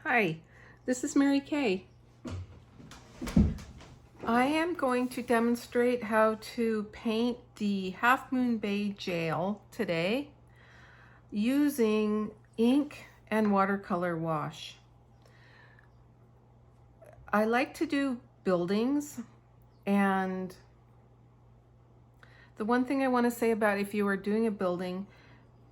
Hi, this is Mary Kay. I am going to demonstrate how to paint the Half Moon Bay jail today using ink and watercolor wash. I like to do buildings, and the one thing I want to say about if you are doing a building,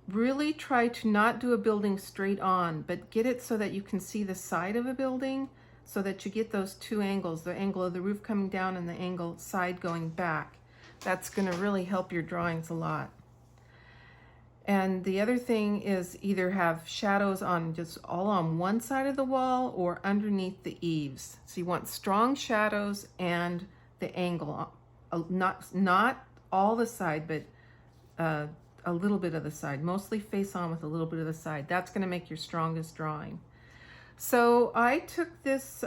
really try to not do a building straight on, but get it so that you can see the side of a building, so that you get those two angles, the angle of the roof coming down and the angle side going back. That's going to really help your drawings a lot. And the other thing is either have shadows on just all on one side of the wall or underneath the eaves. So you want strong shadows and the angle, not all the side, but a little bit of the side, mostly face on with a little bit of the side. That's going to make your strongest drawing. So I took this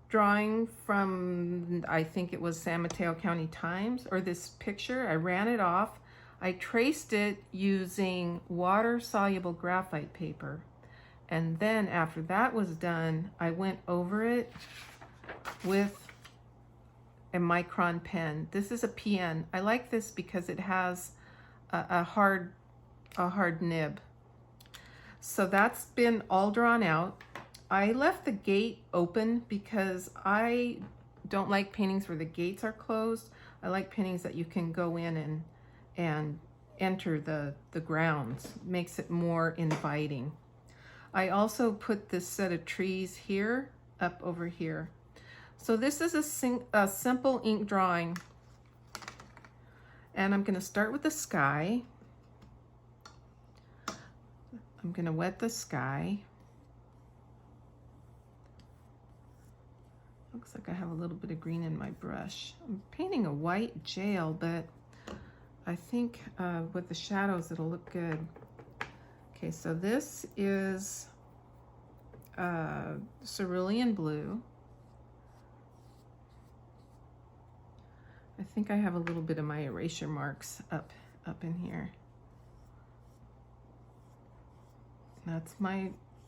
drawing from, I think it was San Mateo County Times, or this picture. I ran it off. I traced it using water-soluble graphite paper. And then after that was done, I went over it with a micron pen. This is a PN. I like this because it has a hard nib. So that's been all drawn out. I left the gate open because I don't like paintings where the gates are closed. I like paintings that you can go in and enter the grounds. Makes it more inviting. I also put this set of trees here, up over here. So this is a simple ink drawing. And I'm going to start with the sky. I'm going to wet the sky. Looks like I have a little bit of green in my brush. I'm painting a white jail, but I think with the shadows it'll look good. Okay, so this is cerulean blue. I think I have a little bit of my erasure marks up in here. That's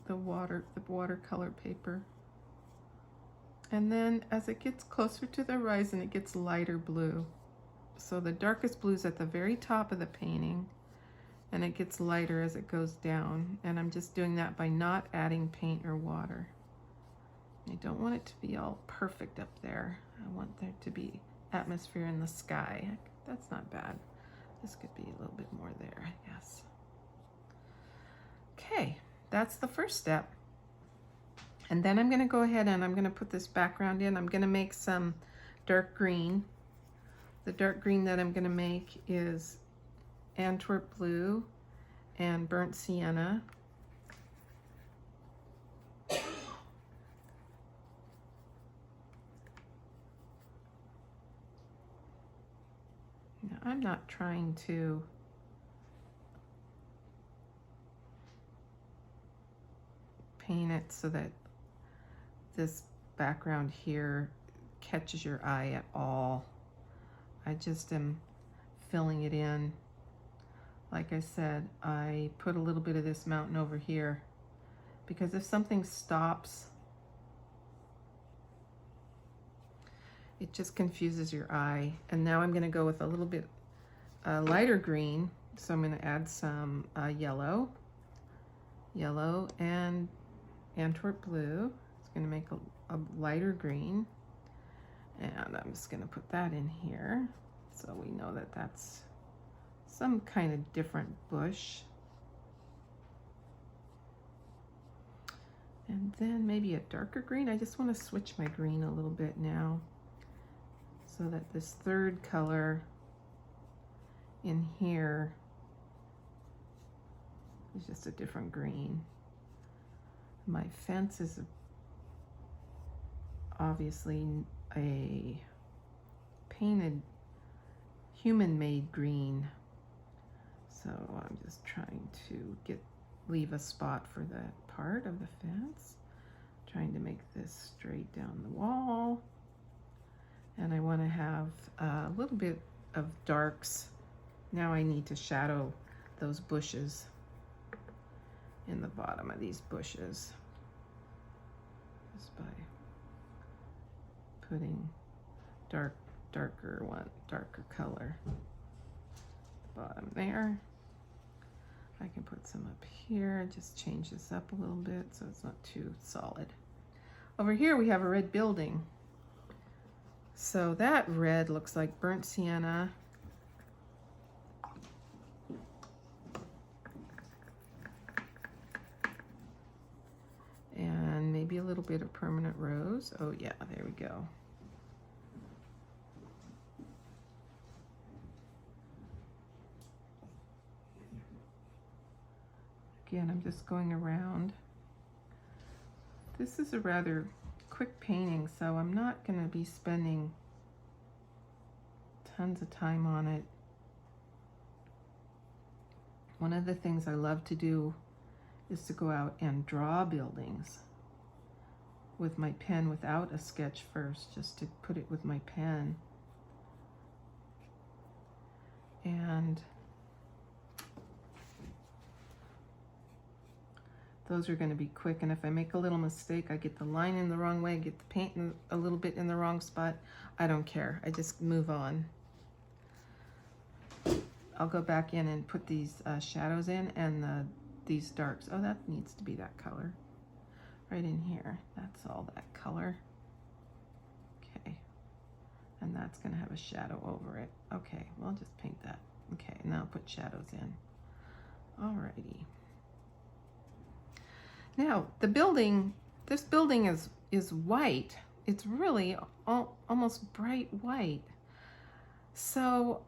the watercolor paper. And then as it gets closer to the horizon, it gets lighter blue. So the darkest blue is at the very top of the painting, and it gets lighter as it goes down. And I'm just doing that by not adding paint or water. I don't want it to be all perfect up there. I want there to be atmosphere in the sky. That's not bad. This could be a little bit more there, I guess. Okay, that's the first step. And then I'm going to go ahead and I'm going to put this background in. I'm going to make some dark green. The dark green that I'm going to make is Antwerp blue and burnt sienna. Now, I'm not trying to paint it so that this background here catches your eye at all. I just am filling it in. Like I said, I put a little bit of this mountain over here because if something stops, it just confuses your eye. And now I'm going to go with a little bit lighter green. So I'm going to add some yellow and Antwerp blue. Going to make a lighter green, and I'm just going to put that in here so we know that that's some kind of different bush. And then maybe a darker green. I just want to switch my green a little bit now so that this third color in here is just a different green. My fence is obviously a painted human-made green, so I'm just trying to leave a spot for that part of the fence, trying to make this straight down the wall. And I want to have a little bit of darks. Now I need to shadow those bushes in the bottom of these bushes. just by putting darker color at the bottom there. I can put some up here, just change this up a little bit so it's not too solid. Over here we have a red building. So that red looks like burnt sienna. And maybe a little bit of permanent rose. Oh yeah, there we go. Again, I'm just going around. This is a rather quick painting, so I'm not going to be spending tons of time on it. One of the things I love to do is to go out and draw buildings with my pen without a sketch first, just to put it with my pen. And those are going to be quick, and if I make a little mistake, I get the line in the wrong way, get the paint in a little bit in the wrong spot, I don't care. I just move on. I'll go back in and put these shadows in and these darks. Oh, that needs to be that color. Right in here. That's all that color. Okay. And that's going to have a shadow over it. Okay, well, I'll just paint that. Okay, now I'll put shadows in. Alrighty. Now, the building, this building is white. It's really almost bright white. So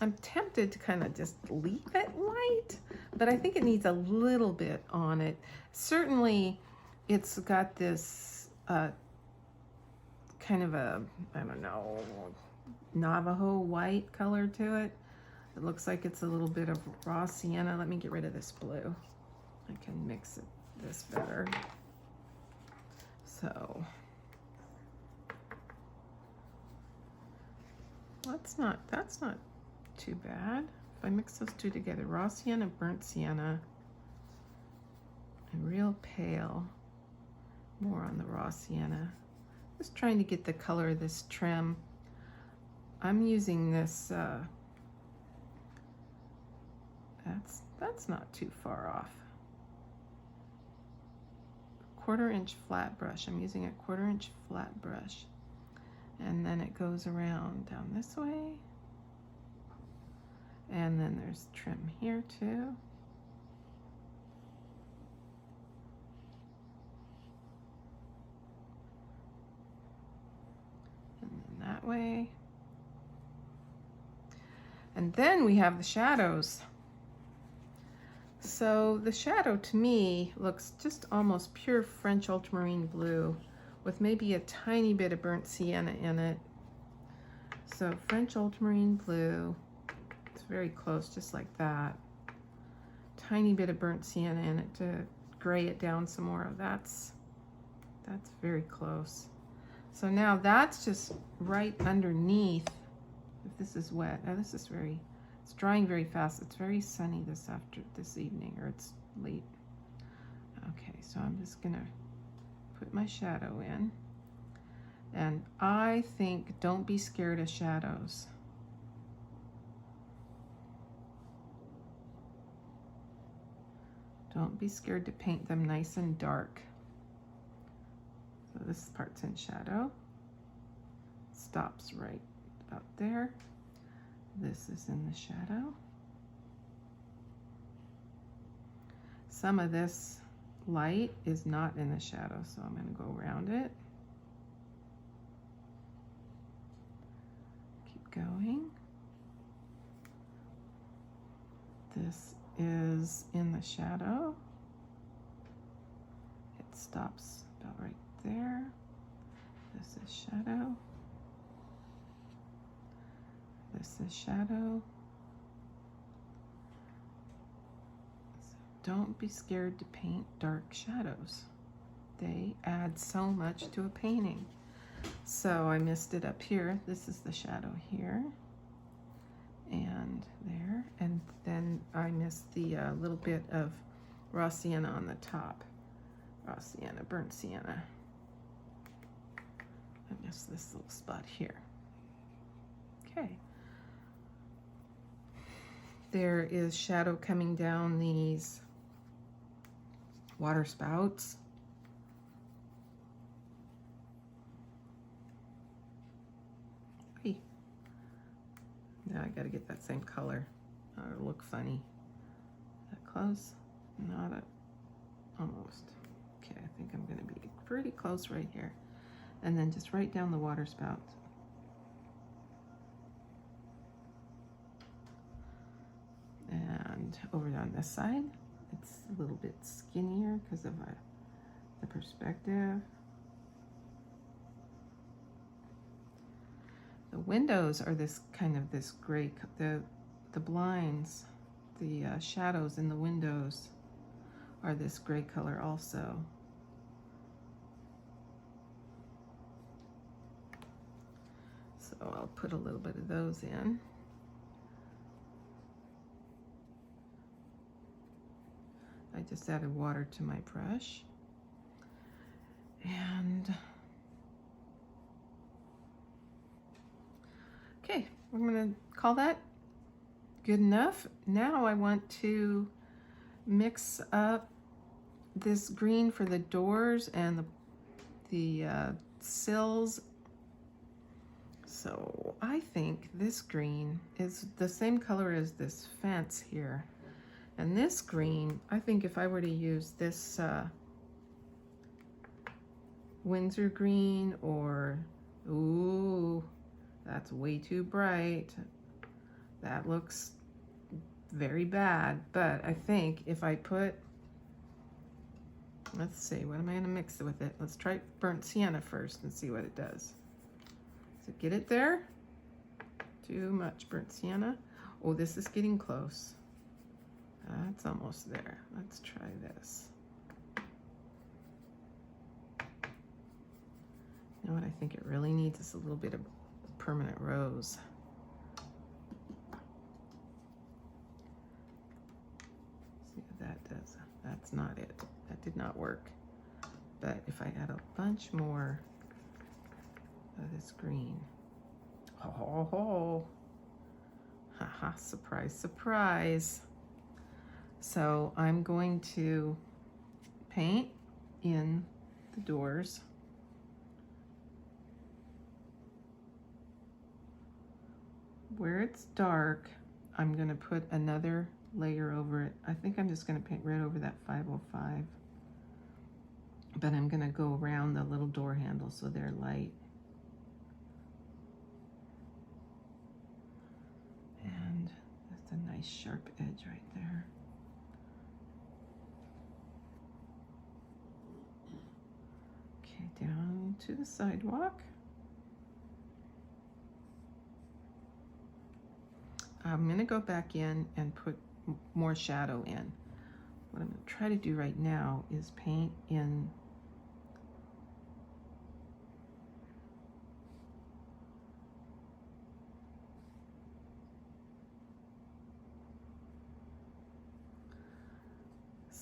I'm tempted to kind of just leave it white, but I think it needs a little bit on it. Certainly, it's got this kind of a, I don't know, Navajo white color to it. It looks like it's a little bit of raw sienna. Let me get rid of this blue. I can mix this better. So that's not too bad. If I mix those two together, raw sienna, burnt sienna, and real pale, more on the raw sienna. Just trying to get the color of this trim. I'm using this, that's not too far off. 1/4 inch flat brush. I'm using a 1/4 inch flat brush. And then it goes around down this way. And then there's trim here too. And then that way. And then we have the shadows. So the shadow to me looks just almost pure French ultramarine blue with maybe a tiny bit of burnt sienna in it. So French ultramarine blue, it's very close, just like that. Tiny bit of burnt sienna in it to gray it down some more. That's very close. So now that's just right underneath. If this is wet, now this is it's drying very fast. It's very sunny this evening, or it's late. Okay, so I'm just gonna put my shadow in. And I think don't be scared of shadows. Don't be scared to paint them nice and dark. So this part's in shadow. Stops right about there. This is in the shadow. Some of this light is not in the shadow, so I'm going to go around it. Keep going. This is in the shadow. It stops about right there. This is shadow. This is shadow. So don't be scared to paint dark shadows. They add so much to a painting. So I missed it up here. This is the shadow here and there. And then I missed the little bit of raw sienna on the top. raw sienna, burnt sienna. I miss this little spot here. Okay. There is shadow coming down these water spouts. Hey. Now I gotta get that same color. It'll look funny. That close? Not a, almost. Okay, I think I'm gonna be pretty close right here. And then just right down the water spout. And over on this side, it's a little bit skinnier because of the perspective. The windows are this kind of this gray, the blinds, the shadows in the windows are this gray color also. So I'll put a little bit of those in. I just added water to my brush. And okay, we're gonna call that good enough. Now I want to mix up this green for the doors and the sills. So I think this green is the same color as this fence here. And this green, I think if I were to use this Windsor green or, ooh, that's way too bright. That looks very bad. But I think if I put, let's see, what am I gonna mix with it? Let's try burnt sienna first and see what it does. So get it there? Too much burnt sienna. Oh, this is getting close. That's almost there. Let's try this. You know what I think it really needs is a little bit of permanent rose. See what that does. That's not it. That did not work. But if I add a bunch more of this green. Ho ho ho. Haha, surprise, surprise. So I'm going to paint in the doors. Where it's dark, I'm going to put another layer over it. I think I'm just going to paint right over that 505. But I'm going to go around the little door handles so they're light. And that's a nice sharp edge right there. Down to the sidewalk. I'm going to go back in and put more shadow in. What I'm going to try to do right now is paint in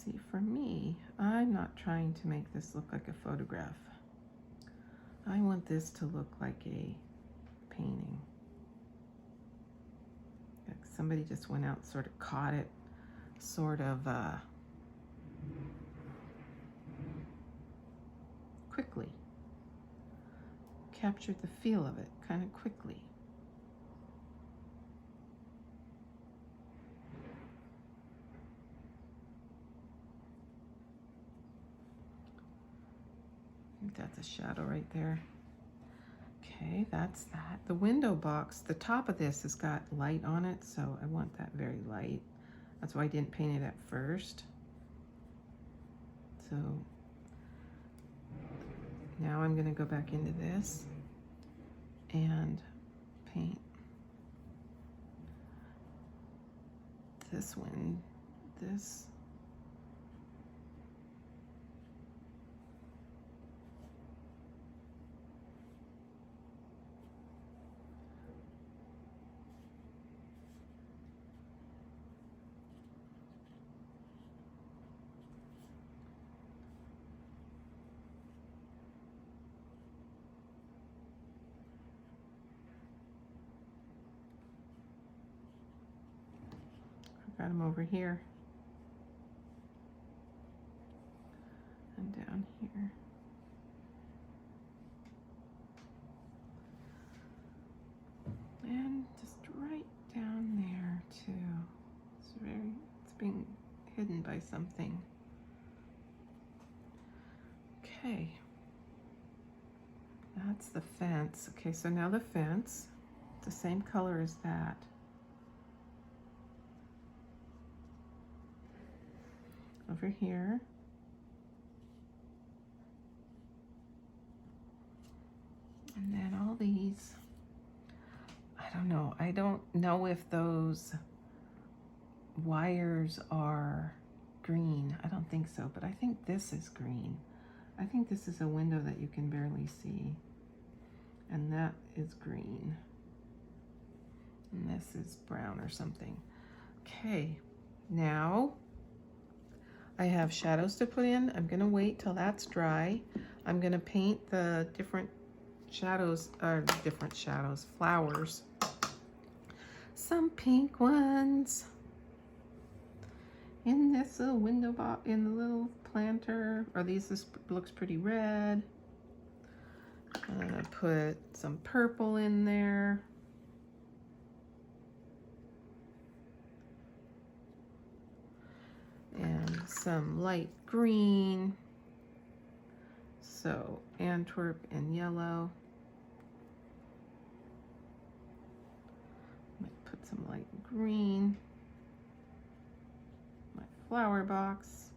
see, for me, I'm not trying to make this look like a photograph. I want this to look like a painting. Like somebody just went out, sort of caught it, sort of quickly. Captured the feel of it kind of quickly. That's a shadow right there. Okay, that's that. The window box, the top of this has got light on it, so I want that very light. That's why I didn't paint it at first. So now I'm going to go back into this and paint this one, this. Got them over here and down here. And just right down there too. It's being hidden by something. Okay. That's the fence. Okay, so now the fence, the same color as that. Over here. And then all these, I don't know. I don't know if those wires are green. I don't think so, but I think this is green. I think this is a window that you can barely see. And that is green. And this is brown or something. Okay, now I have shadows to put in. I'm gonna wait till that's dry. I'm gonna paint the different shadows, flowers. Some pink ones in this little window box, in the little planter, or this looks pretty red. I'm gonna put some purple in there. And some light green. So Antwerp and yellow. Might put some light green. My flower box.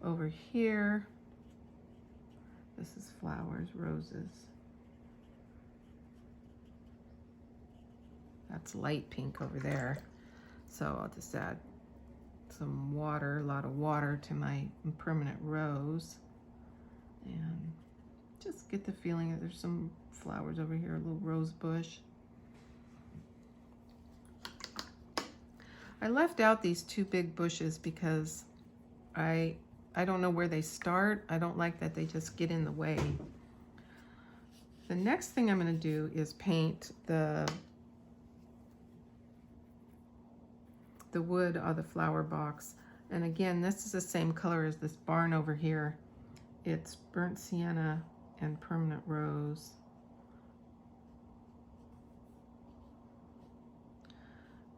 Over here, this is flowers, roses. That's light pink over there. So I'll just add some water, a lot of water to my permanent rose. And just get the feeling that there's some flowers over here, a little rose bush. I left out these two big bushes because I don't know where they start. I don't like that they just get in the way. The next thing I'm going to do is paint the wood of the flower box. And again, this is the same color as this barn over here. It's burnt sienna and permanent rose.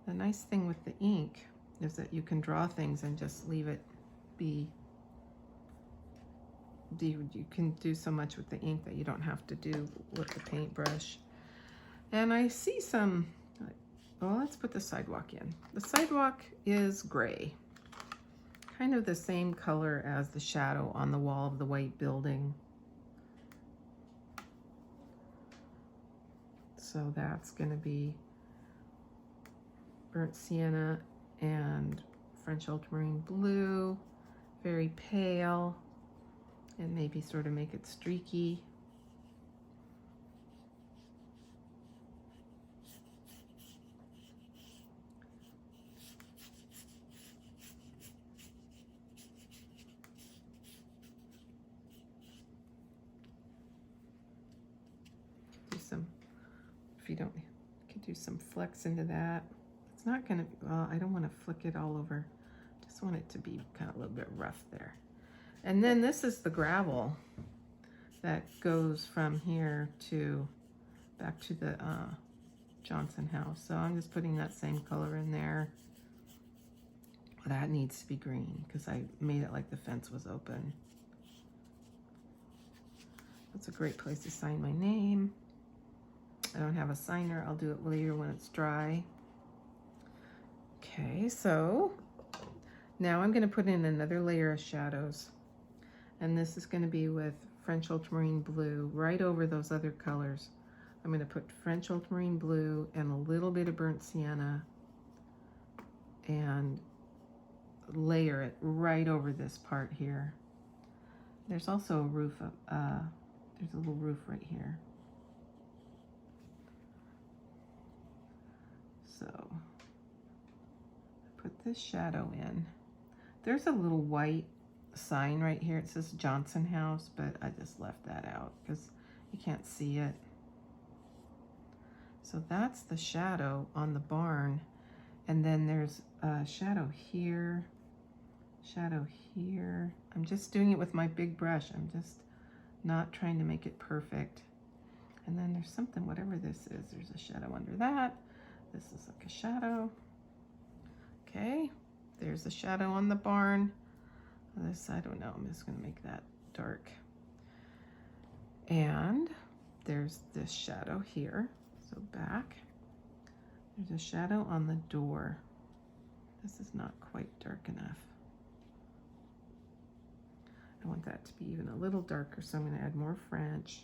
The nice thing with the ink is that you can draw things and just leave it be. You can do so much with the ink that you don't have to do with the paintbrush. And I see some, well, let's put the sidewalk in. The sidewalk is gray, kind of the same color as the shadow on the wall of the white building. So that's going to be burnt sienna and French ultramarine blue, very pale, and maybe sort of make it streaky. Do some, if you don't, you can do some flecks into that. It's not gonna, well, I don't want to flick it all over. Just want it to be kind of a little bit rough there. And then this is the gravel that goes from here to back to the Johnson house. So I'm just putting that same color in there. That needs to be green because I made it like the fence was open. That's a great place to sign my name. I don't have a signer. I'll do it later when it's dry. Okay, so now I'm going to put in another layer of shadows. And this is going to be with French ultramarine blue right over those other colors. I'm going to put French ultramarine blue and a little bit of burnt sienna and layer it right over this part here. There's also a roof, there's a little roof right here. So put this shadow in. There's a little white sign right here. It says Johnson House, but I just left that out because you can't see it. So that's the shadow on the barn. And then there's a shadow here, shadow here. I'm just doing it with my big brush. I'm just not trying to make it perfect. And then there's something, whatever this is, there's a shadow under that. This is like a shadow. Okay, there's a shadow on the barn. This, I don't know, I'm just gonna make that dark. And there's this shadow here, so back. There's a shadow on the door. This is not quite dark enough. I want that to be even a little darker, so I'm gonna add more French,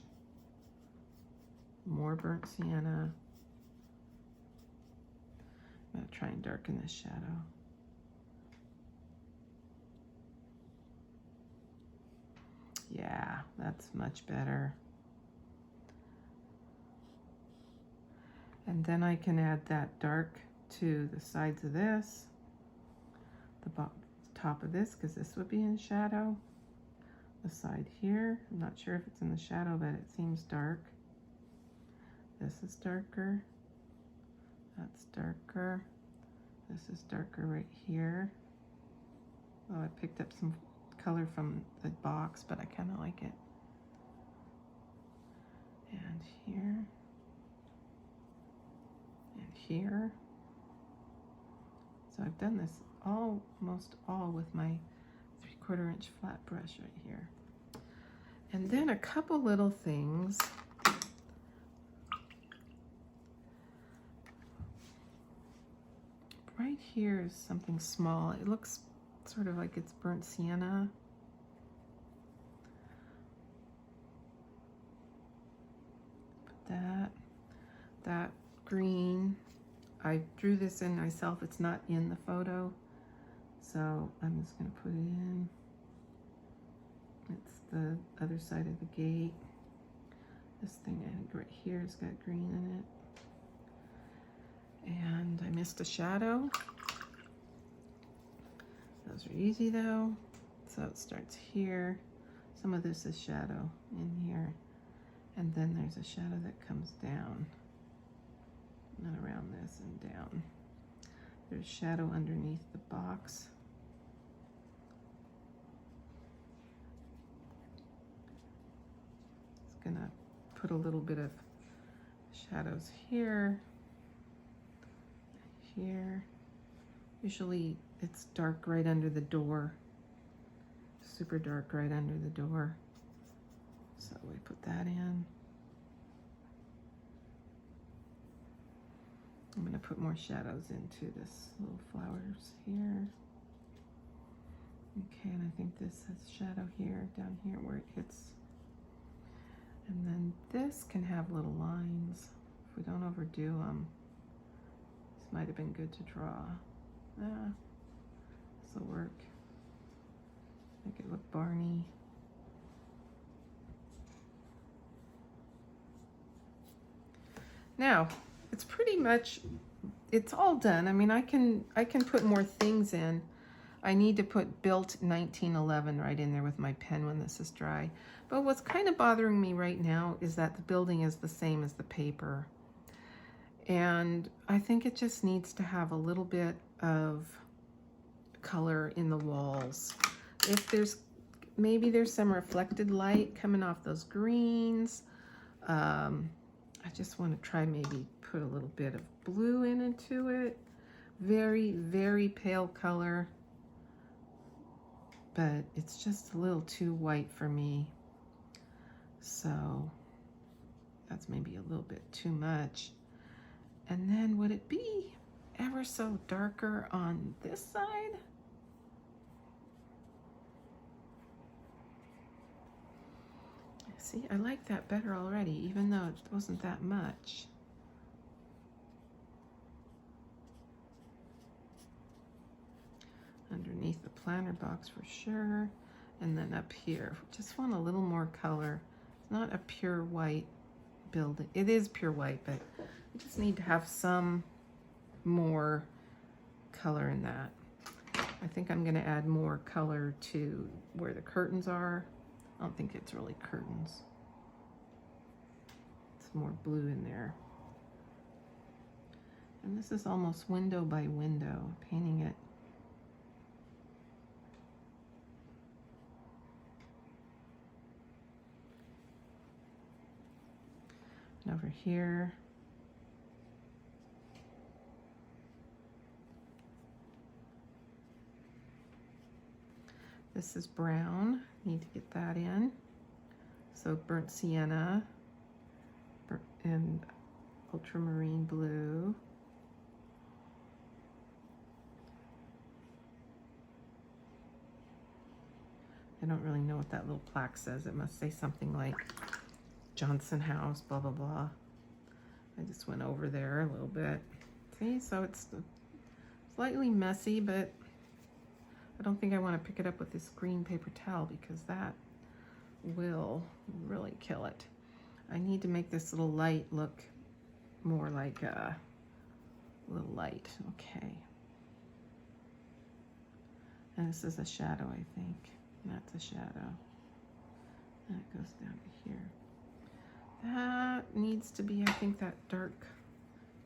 more burnt sienna. I'm gonna try and darken this shadow. Yeah, that's much better. And then I can add that dark to the sides of this, the top of this, because this would be in shadow. The side here, I'm not sure if it's in the shadow, but it seems dark. This is darker. That's darker. This is darker right here. Oh, I picked up some color from the box, but I kind of like it. And here. And here. So I've done this almost all with my 3/4 inch flat brush right here. And then a couple little things. Right here is something small. It looks sort of like it's burnt sienna. Put that green. I drew this in myself. It's not in the photo. So I'm just gonna put it in. It's the other side of the gate. This thing I think right here has got green in it. And I missed a shadow. Those are easy though. So it starts here. Some of this is shadow in here. And then there's a shadow that comes down. And around this and down. There's shadow underneath the box. It's gonna put a little bit of shadows here, here. Usually it's dark right under the door, super dark right under the door. So we put that in. I'm gonna put more shadows into this little flowers here. Okay, and I think this has shadow here, down here where it hits. And then this can have little lines. If we don't overdo them, this might have been good to draw. Ah, this will work. Make it look barny. Now, it's pretty much, it's all done. I mean, I can put more things in. I need to put built 1911 right in there with my pen when this is dry. But what's kind of bothering me right now is that the building is the same as the paper. And I think it just needs to have a little bit of color in the walls. If there's, maybe there's some reflected light coming off those greens. I just want to try maybe put a little bit of blue into it. Very, very pale color. But it's just a little too white for me. So that's maybe a little bit too much. And then would it be ever so darker on this side? See, I like that better already, even though it wasn't that much. Underneath the planter box for sure. And then up here, just want a little more color. It's not a pure white building. It is pure white, but I just need to have some more color in that. I think I'm gonna add more color to where the curtains are. I don't think it's really curtains. It's more blue in there. And this is almost window by window, painting it. And over here, this is brown, need to get that in. So burnt sienna and ultramarine blue. I don't really know what that little plaque says. It must say something like Johnson House, blah, blah, blah. I just went over there a little bit. See, so it's slightly messy, but I don't think I want to pick it up with this green paper towel because that will really kill it. I need to make this little light look more like a little light. Okay. And this is a shadow, I think. That's a shadow. And it goes down to here. That needs to be, I think, that dark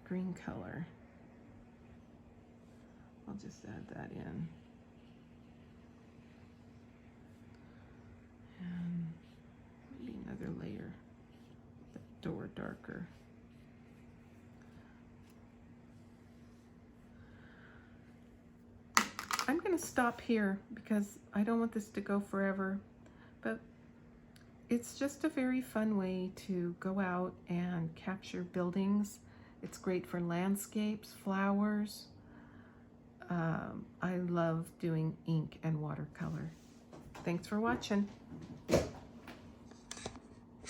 green color. I'll just add that in. And maybe another layer. The door darker. I'm going to stop here because I don't want this to go forever, but it's just a very fun way to go out and capture buildings. It's great for landscapes, flowers. I love doing ink and watercolor. Thanks for watching.